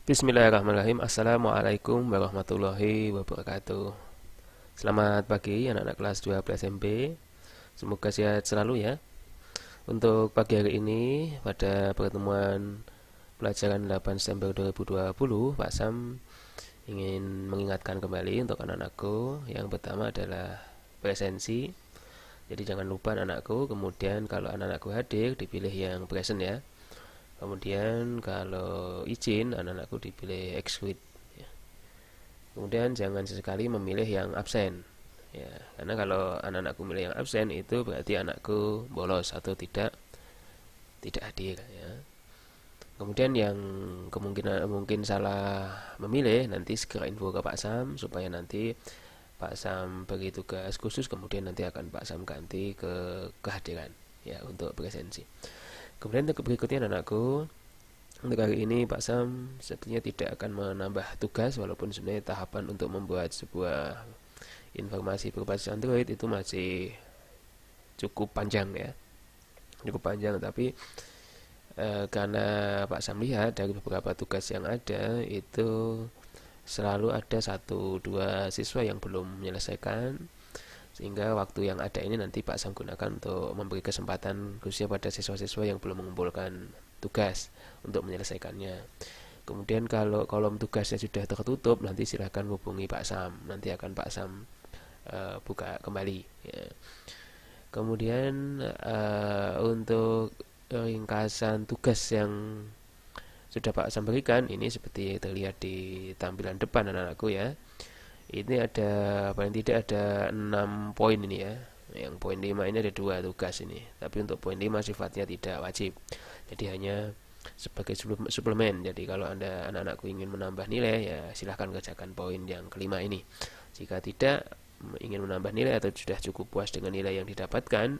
Bismillahirrahmanirrahim. Assalamualaikum warahmatullahi wabarakatuh. Selamat pagi anak-anak kelas 12 SMP. Semoga sehat selalu ya. Untuk pagi hari ini pada pertemuan pelajaran 8 September 2020, Pak Sam ingin mengingatkan kembali untuk anak-anakku. Yang pertama adalah presensi. Jadi jangan lupa anak-anakku. Kemudian kalau anak-anakku hadir dipilih yang present ya. Kemudian kalau izin anak-anakku dipilih exclude ya. Kemudian jangan sesekali memilih yang absen ya, karena kalau anak-anakku memilih yang absen itu berarti anakku bolos atau tidak hadir ya. Kemudian yang kemungkinan mungkin salah memilih, nanti segera info ke Pak Sam supaya nanti Pak Sam bagi tugas khusus, kemudian nanti akan Pak Sam ganti ke kehadiran ya untuk presensi. Kemudian untuk berikutnya anakku, untuk hari ini Pak Sam sepertinya tidak akan menambah tugas, walaupun sebenarnya tahapan untuk membuat sebuah informasi berbasis Android itu masih cukup panjang ya, cukup panjang. Tapi karena Pak Sam lihat dari beberapa tugas yang ada itu selalu ada 1-2 siswa yang belum menyelesaikan, sehingga waktu yang ada ini nanti Pak Sam gunakan untuk memberi kesempatan khususnya pada siswa-siswa yang belum mengumpulkan tugas untuk menyelesaikannya. Kemudian kalau kolom tugasnya sudah tertutup, nanti silahkan hubungi Pak Sam, nanti akan Pak Sam buka kembali ya. Kemudian untuk ringkasan tugas yang sudah Pak Sam berikan, ini seperti terlihat di tampilan depan anak-anakku ya. Ini ada paling tidak ada 6 poin ini ya. Yang poin 5 ini ada 2 tugas ini. Tapi untuk poin 5 sifatnya tidak wajib. Jadi hanya sebagai suplemen. Jadi kalau Anda anak-anakku ingin menambah nilai ya silahkan kerjakan poin yang kelima ini. Jika tidak ingin menambah nilai atau sudah cukup puas dengan nilai yang didapatkan,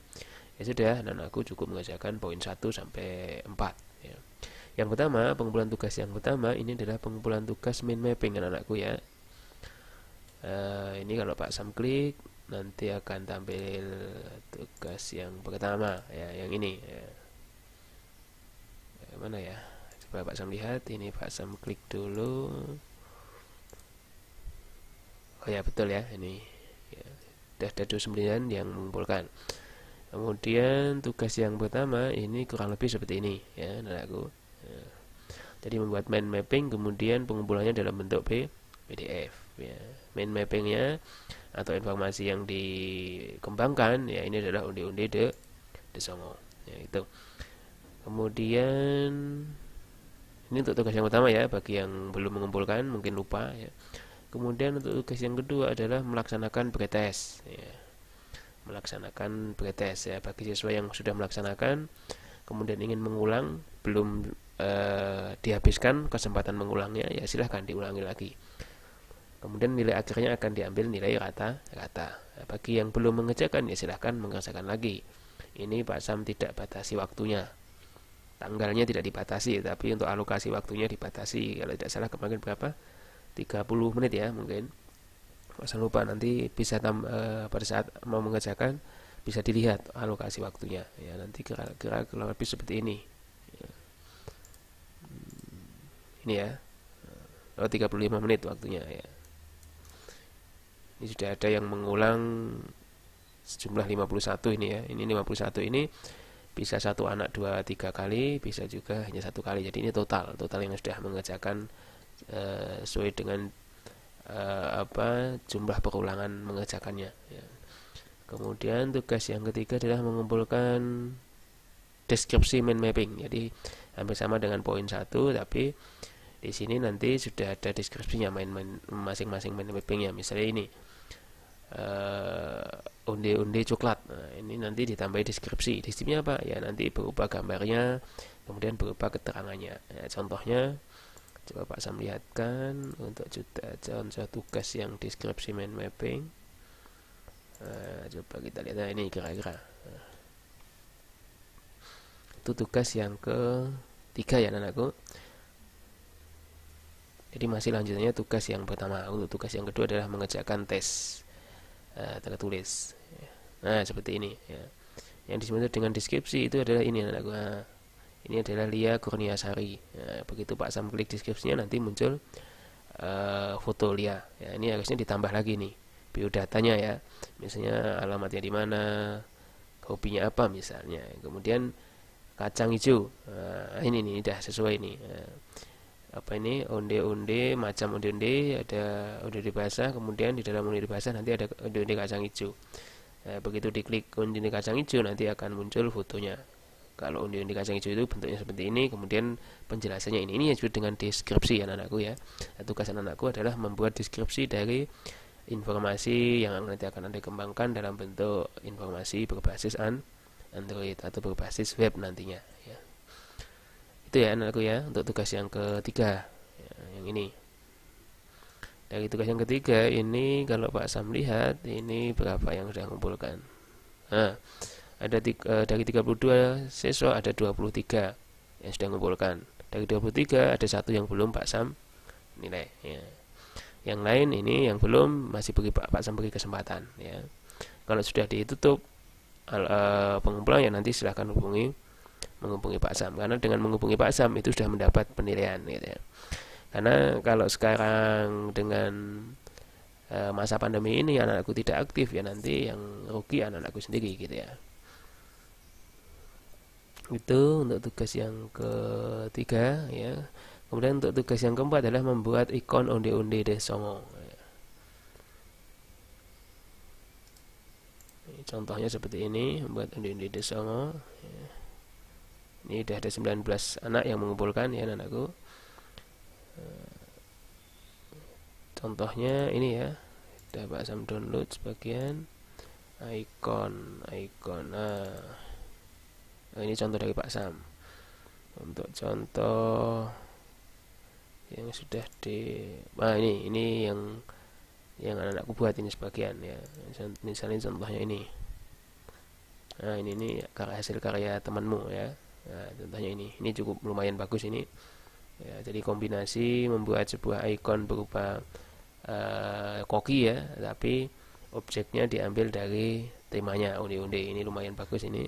ya sudah anak-anakku cukup mengerjakan poin 1 sampai 4 ya. Yang pertama, pengumpulan tugas yang pertama ini adalah pengumpulan tugas mind mapping anak-anakku ya. Ini kalau Pak Sam klik nanti akan tampil tugas yang pertama ya, yang ini ya. Mana ya, coba Pak Sam lihat. Ini Pak Sam klik dulu. Oh ya betul ya, ini ya, sudah ada 29 yang mengumpulkan. Kemudian tugas yang pertama ini kurang lebih seperti ini ya anakku ya. Jadi membuat mind mapping, kemudian pengumpulannya dalam bentuk PDF ya. Mind mappingnya atau informasi yang dikembangkan ya, ini adalah undi-undi de Songo ya, itu. Kemudian ini untuk tugas yang pertama ya, bagi yang belum mengumpulkan mungkin lupa ya. Kemudian untuk tugas yang kedua adalah melaksanakan pretest ya. Melaksanakan pretest ya, bagi siswa yang sudah melaksanakan kemudian ingin mengulang, belum dihabiskan kesempatan mengulangnya ya silahkan diulangi lagi. Kemudian nilai akhirnya akan diambil nilai rata-rata. Nah, bagi yang belum mengerjakan ya silahkan mengerjakan lagi. Ini Pak Sam tidak batasi waktunya, tanggalnya tidak dibatasi, tapi untuk alokasi waktunya dibatasi. Kalau tidak salah kemarin berapa, 30 menit ya mungkin. Pak Sam lupa, nanti bisa pada saat mau mengerjakan bisa dilihat alokasi waktunya ya, nanti kira-kira kurang lebih seperti ini ya. Ini ya, 35 menit waktunya ya. Ini sudah ada yang mengulang sejumlah 51 ini ya. Ini 51 ini bisa satu anak 2-3 kali, bisa juga hanya 1 kali. Jadi ini total yang sudah mengerjakan sesuai dengan jumlah perulangan mengerjakannya ya. Kemudian tugas yang ketiga adalah mengumpulkan deskripsi mind mapping. Jadi hampir sama dengan poin 1, tapi di sini nanti sudah ada deskripsinya masing-masing mind mappingnya. Misalnya ini undi-undi coklat. Nah, ini nanti ditambahi deskripsi. Deskripsinya apa? Ya nanti berupa gambarnya, kemudian berupa keterangannya. Ya, contohnya coba Pak Sam lihatkan untuk contoh tugas yang deskripsi mind mapping. Coba kita lihat. Nah, ini kira-kira itu tugas yang ketiga ya anakku. Jadi masih lanjutannya tugas yang pertama. Untuk tugas yang kedua adalah mengerjakan tes tertulis. Nah seperti ini ya. Yang disebut dengan deskripsi itu adalah ini anakku. Nah, Ini adalah Lia Kurniasari. Nah, begitu Pak Sam klik deskripsinya nanti muncul foto Lia. Ya, ini harusnya ditambah lagi nih biodatanya ya. Misalnya alamatnya di mana, hobinya apa misalnya. Kemudian kacang hijau. Nah, ini nih udah sesuai nih. Apa ini onde-onde, macam onde-onde, ada onde-onde basah, kemudian di dalam onde-onde basah nanti ada onde-onde kacang hijau. Nah, begitu diklik onde-onde kacang hijau nanti akan muncul fotonya. Kalau onde-onde kacang hijau itu bentuknya seperti ini, kemudian penjelasannya ini yang disebut dengan deskripsi anak-anakku ya. Nah, tugas anak-anakku adalah membuat deskripsi dari informasi yang nanti akan Anda kembangkan dalam bentuk informasi berbasis Android atau berbasis web nantinya ya. Itu ya anakku ya untuk tugas yang ketiga ya, yang ini. Dari tugas yang ketiga ini kalau Pak Sam lihat ini berapa yang sudah mengumpulkan. Nah, ada dari 32 siswa ada 23 yang sudah mengumpulkan. Dari 23 ada satu yang belum Pak Sam nilai ya. Yang lain ini yang belum masih beri Pak Sam beri kesempatan ya. Kalau sudah ditutup pengumpulan ya nanti silahkan menghubungi Pak Sam, karena dengan menghubungi Pak Sam itu sudah mendapat penilaian gitu ya. Karena kalau sekarang dengan masa pandemi ini anak-anakku tidak aktif ya, nanti yang rugi anak-anakku sendiri gitu ya. Itu untuk tugas yang ketiga ya. Kemudian untuk tugas yang keempat adalah membuat ikon onde-onde Desongo ya. Contohnya seperti ini, membuat onde-onde Desongo ya. Ini sudah ada 19 anak yang mengumpulkan ya anakku. Contohnya ini ya, sudah Pak Sam download sebagian ikon. Nah, ini contoh dari Pak Sam. Untuk contoh yang sudah ini yang anak-anakku buat ini sebagian ya. Misalnya contohnya ini. Nah, ini hasil karya temanmu ya. Nah, contohnya ini cukup lumayan bagus ini. Ya, jadi kombinasi membuat sebuah ikon berupa koki ya, tapi objeknya diambil dari temanya onde-onde. Ini lumayan bagus ini.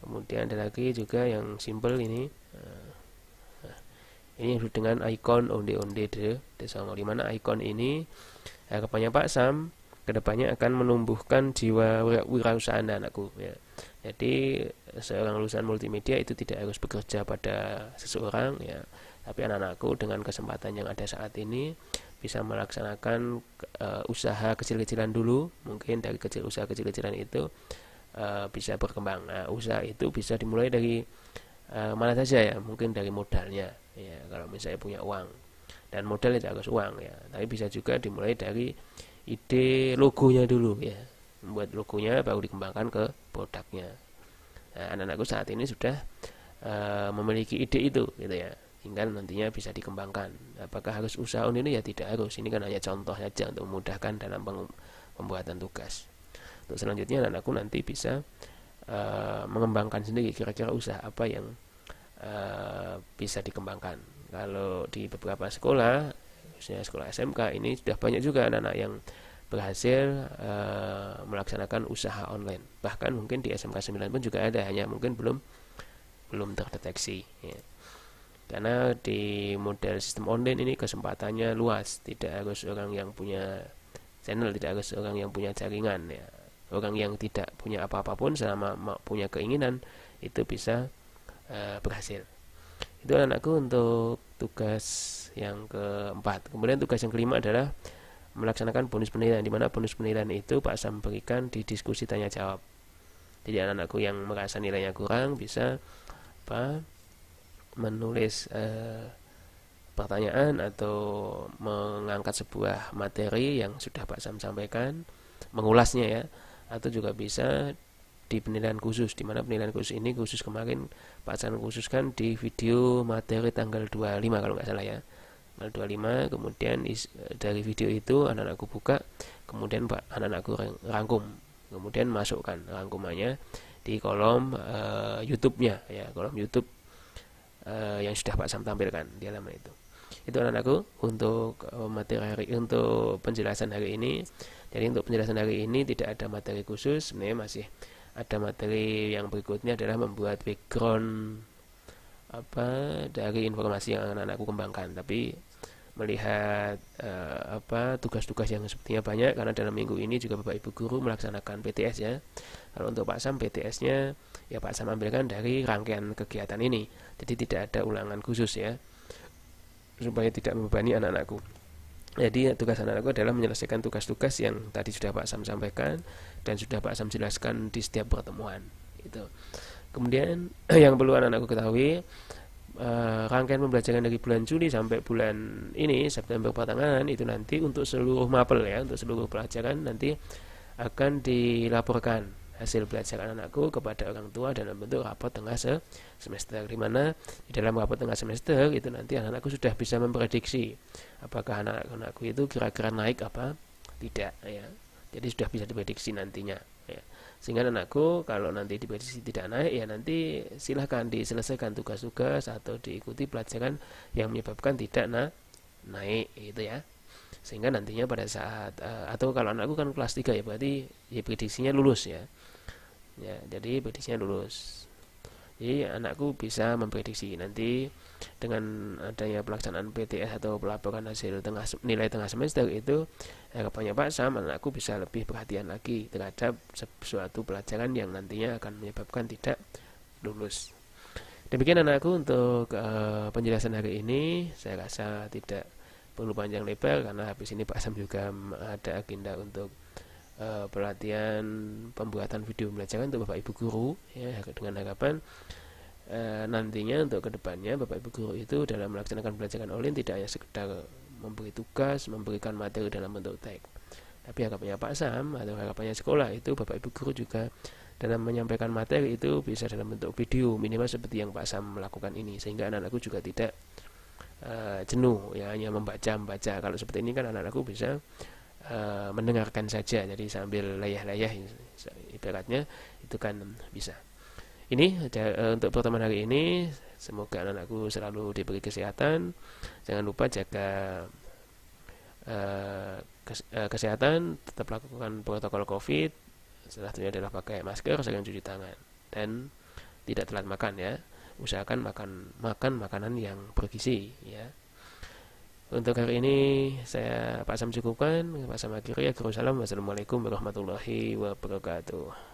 Kemudian ada lagi juga yang simple ini. Ini yang disebut dengan ikon onde-onde Desongo, di mana ikon ini harapannya Pak Sam kedepannya akan menumbuhkan jiwa wirausaha anakku ya. Jadi seorang lulusan multimedia itu tidak harus bekerja pada seseorang ya, tapi anak-anakku dengan kesempatan yang ada saat ini bisa melaksanakan usaha kecil-kecilan dulu. Mungkin dari usaha kecil-kecilan itu bisa berkembang. Nah, usaha itu bisa dimulai dari mana saja ya, mungkin dari modalnya ya, kalau misalnya punya uang, dan modal tidak harus uang ya, tapi bisa juga dimulai dari ide logonya dulu ya, membuat logonya baru dikembangkan ke produknya. Nah, anak-anakku saat ini sudah memiliki ide itu gitu ya, tinggal nantinya bisa dikembangkan. Apakah harus usaha ini? Ya tidak harus, ini kan hanya contoh saja untuk memudahkan dalam pembuatan tugas. Untuk selanjutnya anak-anakku nanti bisa mengembangkan sendiri kira-kira usaha apa yang bisa dikembangkan. Kalau di beberapa sekolah, khususnya sekolah SMK ini sudah banyak juga anak-anak yang berhasil melaksanakan usaha online. Bahkan mungkin di SMK 9 pun juga ada, hanya mungkin belum terdeteksi ya. Karena di model sistem online ini kesempatannya luas, tidak harus orang yang punya channel, tidak harus orang yang punya jaringan ya. Orang yang tidak punya apa-apa pun selama punya keinginan itu bisa berhasil. Itu anakku untuk tugas yang keempat. Kemudian tugas yang kelima adalah melaksanakan bonus penilaian, di mana bonus penilaian itu Pak Sam berikan di diskusi tanya jawab. Jadi anak-anakku yang merasa nilainya kurang bisa menulis pertanyaan atau mengangkat sebuah materi yang sudah Pak Sam sampaikan, mengulasnya ya, atau juga bisa di penilaian khusus, di mana penilaian khusus ini khusus kemarin Pak Sam khususkan di video materi tanggal 25 kalau nggak salah ya, tanggal 25. Kemudian dari video itu anak-anakku buka, kemudian anak-anakku rangkum, kemudian masukkan rangkumannya di kolom YouTube-nya ya, kolom YouTube yang sudah Pak Sam tampilkan di halaman itu. Itu anak-anakku untuk untuk penjelasan hari ini. Jadi untuk penjelasan hari ini tidak ada materi khusus, sebenarnya masih ada materi yang berikutnya adalah membuat background apa dari informasi yang anak-anakku kembangkan. Tapi melihat tugas-tugas yang sepertinya banyak, karena dalam minggu ini juga Bapak Ibu guru melaksanakan PTS ya. Kalau untuk Pak Sam, PTS-nya ya Pak Sam ambilkan dari rangkaian kegiatan ini, jadi tidak ada ulangan khusus ya, supaya tidak membebani anak-anakku. Jadi tugas anak-anakku adalah menyelesaikan tugas-tugas yang tadi sudah Pak Sam sampaikan dan sudah Pak Sam jelaskan di setiap pertemuan itu. Kemudian yang perlu anak-anakku ketahui, rangkaian pembelajaran dari bulan Juli sampai bulan ini September pertengahan itu nanti untuk seluruh mapel ya, untuk seluruh pelajaran nanti akan dilaporkan hasil pelajaran anakku kepada orang tua dalam bentuk rapot tengah semester, di mana di dalam rapot tengah semester itu nanti anak-anakku sudah bisa memprediksi apakah anak-anakku itu kira-kira naik apa tidak ya. Jadi sudah bisa diprediksi nantinya ya. Sehingga anakku kalau nanti diprediksi tidak naik ya nanti silahkan diselesaikan tugas-tugas atau diikuti pelajaran yang menyebabkan tidak naik itu ya. Sehingga nantinya pada saat atau kalau anakku kan kelas 3 ya, berarti ya prediksinya lulus ya. Ya, jadi prediksinya lulus. Jadi anakku bisa memprediksi nanti dengan adanya pelaksanaan PTS atau pelaporan hasil nilai tengah semester itu, harapannya Pak Sam, anakku bisa lebih perhatian lagi terhadap suatu pelajaran yang nantinya akan menyebabkan tidak lulus. Demikian anakku untuk penjelasan hari ini. Saya rasa tidak perlu panjang lebar karena habis ini Pak Sam juga ada agenda untuk pelatihan pembuatan video pembelajaran untuk Bapak Ibu guru ya, dengan harapan nantinya untuk kedepannya Bapak Ibu guru itu dalam melaksanakan pelajaran online tidak hanya sekedar memberi tugas, memberikan materi dalam bentuk teks, tapi harapannya Pak Sam atau harapannya sekolah itu Bapak Ibu guru juga dalam menyampaikan materi itu bisa dalam bentuk video minimal seperti yang Pak Sam melakukan ini, sehingga anak-anakku juga tidak jenuh ya hanya membaca. Kalau seperti ini kan anak-anakku bisa mendengarkan saja, jadi sambil layah-layah ibaratnya itu kan bisa. Ini untuk pertemuan hari ini, semoga anak-anakku selalu diberi kesehatan. Jangan lupa jaga kesehatan, tetap lakukan protokol COVID. Salah satunya adalah pakai masker, sering cuci tangan, dan tidak telat makan ya. Usahakan makan makanan yang bergizi ya. Untuk hari ini saya Pak Sam cukupkan. Pak Sam akhiri ya. Wassalamualaikum warahmatullahi wabarakatuh.